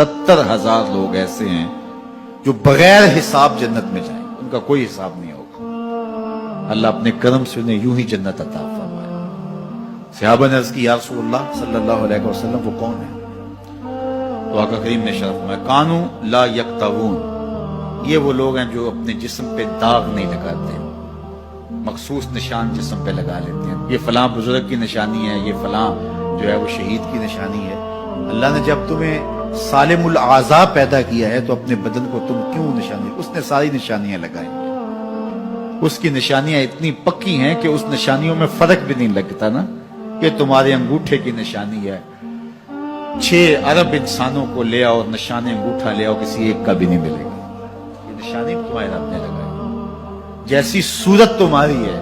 77,000 लोग ऐसे हैं जो बगैर हिसाब जन्नत में जाएंगे, उनका कोई हिसाब नहीं होगा। अल्लाह अपने करम से उन्हें यूं ही जन्नत अता फरमाए। सहाबा ने अर्ज की, या रसूलल्लाह सल्लल्लाहु अलैहि वसल्लम वो कौन है? तो आका करीम ने शर्फ में, कानू ला यक्तवून, ये वो लोग हैं जो अपने जिस्म पे दाग नहीं लगाते, मखसूस निशान जिस्म पे लगा लेते हैं। ये फलां बुजुर्ग की निशानी है, ये फलां जो है वो शहीद की निशानी है। अल्लाह ने जब तुम्हें सालिमुल आज़ा पैदा किया है तो अपने बदन को तुम क्यों निशानी, उसने सारी निशानियां लगाई, उसकी निशानियां इतनी पक्की हैं कि उस निशानियों में फर्क भी नहीं लगता ना। ये तुम्हारे अंगूठे की निशानी है, 6 अरब इंसानों को ले आओ, निशाने अंगूठा ले आओ, किसी एक का भी नहीं मिलेगा। ये निशानी तुम्हारे रब ने लगाई। जैसी सूरत तुम्हारी है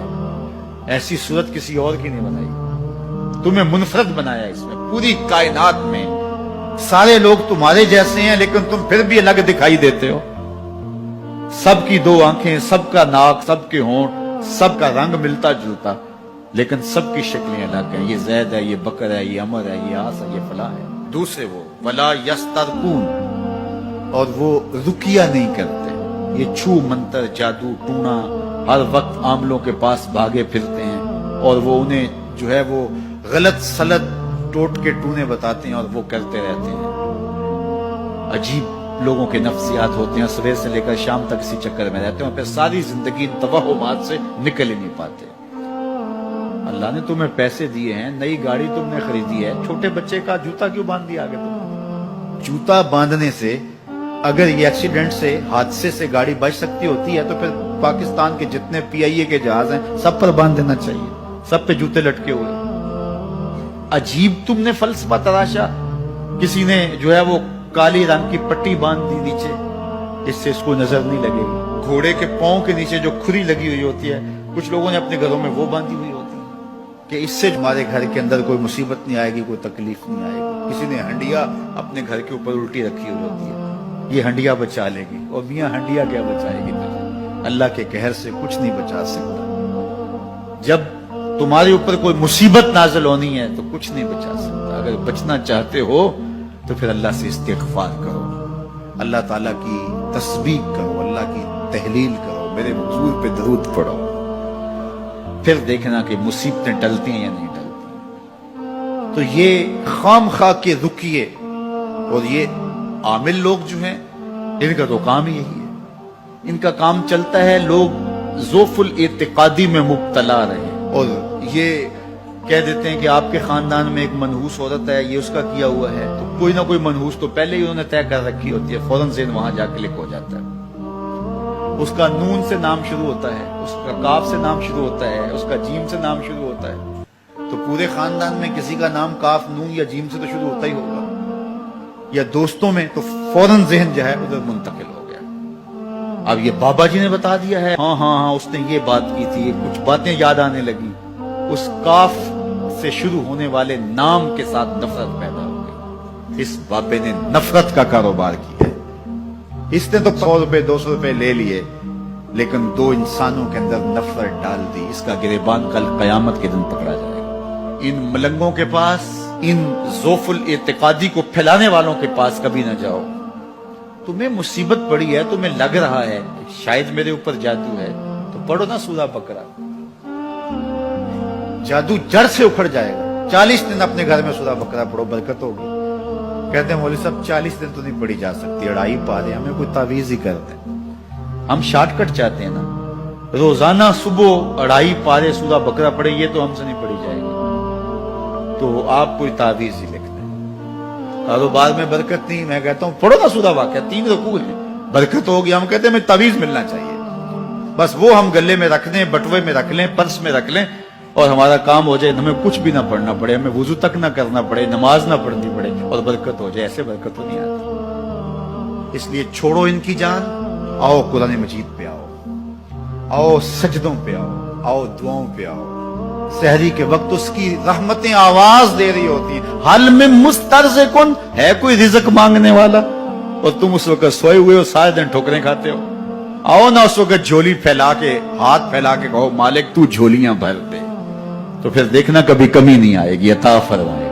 ऐसी सूरत किसी और की नहीं बनाई, तुम्हें मुनफरद बनाया। इसमें पूरी कायनात में सारे लोग तुम्हारे जैसे हैं लेकिन तुम फिर भी अलग दिखाई देते हो। सबकी 2 आंखें, सबका नाक, सबके होंठ, सबका रंग मिलता जुलता, लेकिन सबकी शक्लें अलग हैं। ये जैद है, ये बकर है, ये अमर है, ये आस है, ये फला है। दूसरे वो वला यस्तरकून, और वो रुकिया नहीं करते। ये छू मंतर जादू टूना हर वक्त आमलों के पास भागे फिरते हैं और वो उन्हें जो है वो गलत सलत टोट के टूने बताते हैं और वो करते रहते हैं। अजीब लोगों के नफ्सियात होते हैं, सुबह से लेकर शाम तक इसी चक्कर में रहते हैं और फिर सारी जिंदगी इन तवहुमात से निकल ही नहीं पाते। अल्लाह ने तुम्हें पैसे दिए हैं, नई गाड़ी तुमने खरीदी है, छोटे बच्चे का जूता क्यों बांध दिया आगे तुम? जूता बांधने से अगर ये एक्सीडेंट से, हादसे से गाड़ी बच सकती होती है तो फिर पाकिस्तान के जितने PIA के जहाज हैं सब पर बांध देना चाहिए, सब पे जूते लटके हुए। अजीब तुमने फलसफा तराशा। किसी ने जो है वो काली रंग की पट्टी बांध दी नीचे, इससे इसको नजर नहीं लगेगी। घोड़े के पांव के नीचे जो खुरी लगी हुई होती है, कुछ लोगों ने अपने घरों में वो बांधी हुई होती है कि इससे हमारे घर के अंदर कोई मुसीबत नहीं आएगी, कोई तकलीफ नहीं आएगी। किसी ने हंडिया अपने घर के ऊपर उल्टी रखी हुई होती है, ये हंडिया बचा लेगी। और मियां हंडिया क्या बचाएगी तुझे? अल्लाह के कहर से कुछ नहीं बचा सकता। जब तुम्हारे ऊपर कोई मुसीबत नाज़िल होनी है तो कुछ नहीं बचा सकता। अगर बचना चाहते हो तो फिर अल्लाह से इस्तिग़फ़ार करो, अल्लाह ताला की तस्बीह करो, अल्लाह की तहलील करो, मेरे हुजूर पे दरूद पढ़ो, फिर देखना कि मुसीबतें टलती हैं या नहीं टलती। तो ये खामखा के रुकिए, और ये आमिल लोग जो हैं इनका तो काम ही यही है। इनका काम चलता है लोग ज़ोफ़ुल एतिक़ादी में मुब्तला रहे और ये कह देते हैं कि आपके खानदान में एक मनहूस औरत है, ये उसका किया हुआ है, तो कोई ना कोई मनहूस तो पहले ही उन्होंने तय कर रखी होती है, फौरन ज़हन वहां जाके क्लिक हो जाता है। उसका नून से नाम शुरू होता है, उसका काफ से नाम शुरू होता है, उसका जीम से नाम शुरू होता है, तो पूरे खानदान में किसी का नाम काफ, नून या जीम से तो शुरू होता ही होगा। या दोस्तों में तो फौरन ज़हन जो है उधर मुंतकिल हो गया। अब ये बाबा जी ने बता दिया है, हाँ हाँ हाँ उसने ये बात की थी, कुछ बातें याद आने लगी, उस काफ से शुरू होने वाले नाम के साथ नफरत पैदा हो गई। इस बाबे ने नफरत का कारोबार किया है। इसने तो 100 रुपए 200 रुपए ले लिए, लेकिन 2 इंसानों के अंदर नफरत डाल दी। इसका गिरेबान कल कयामत के दिन पकड़ा जाएगा। इन मलंगों के पास, इन ज़ोफ़ुल एतिक़ादी को फैलाने वालों के पास कभी ना जाओ। तुम्हें मुसीबत पड़ी है, तुम्हें लग रहा है शायद मेरे ऊपर जादू है, तो पढ़ो ना सूरा बकरा, जादू जड़ से उखड़ जाएगा। 40 दिन अपने घर में सूरा बकरा पढ़ो, बरकत होगी। कहते हैं मौलवी साहब 40 दिन तो नहीं पढ़ी जा सकती, 2.5 पारे, हमें कोई तावीज ही करते हैं। हम शॉर्टकट चाहते हैं ना, रोजाना सुबह 2.5 पारे सूरा बकरा पढ़े, ये तो हमसे नहीं पढ़ी जाएगी, तो आप कोई तावीज ही लिख दें। कारोबार में बरकत नहीं, मैं कहता हूं पढ़ो ना सूरा वाक़या, 3 रुकू है, बरकत होगी। हम कहते हैं हमें तावीज मिलना चाहिए, बस वो हम गले में रख लें, बटुए में रख लें, पर्स में रख लें और हमारा काम हो जाए, हमें कुछ भी ना पढ़ना पड़े, हमें वुजू तक ना करना पड़े, नमाज ना पढ़नी पड़े और बरकत हो जाए। ऐसे बरकत तो नहीं आती। इसलिए छोड़ो इनकी जान, आओ कुरान मजीद पे आओ, आओ सजदों पे आओ, आओ दुआओं पे आओ। सहरी के वक्त उसकी रहमतें आवाज दे रही होती है, हल में मुस्तरज़िकुन, है कोई रिज़्क़ मांगने वाला, और तुम उस वक्त सोए हुए हो, सारे दिन ठोकरें खाते हो। आओ ना उस वक्त झोली फैला के, हाथ फैला के कहो मालिक तू झोलियां भर दे, तो फिर देखना कभी कमी नहीं आएगी, अता फरमाए।